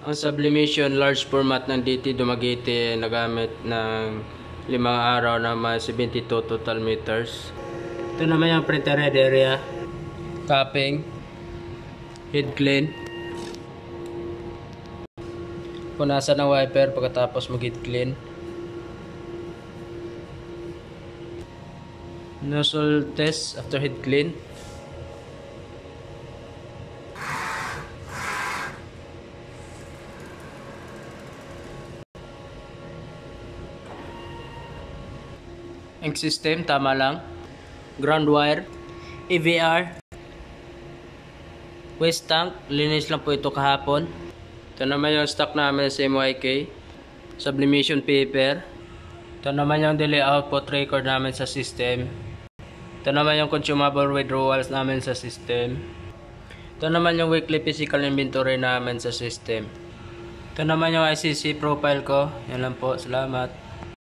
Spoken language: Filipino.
Ang sublimation large format ng DT Dumaguete nagamit ng 5 araw na may 72 total meters. Ito naman yung printer head area, capping, head clean, punasan ng wiper pagkatapos mag head clean, nozzle test after head clean, ink system tama lang, ground wire, EVR, waste tank, linis lang po ito kahapon. Ito naman yung stock namin sa MYK, sublimation paper. Ito naman yung delay output record namin sa system. Ito naman yung consumable withdrawals namin sa system. Ito naman yung weekly physical inventory namin sa system. Ito naman yung ICC profile ko. Yan lang po, salamat.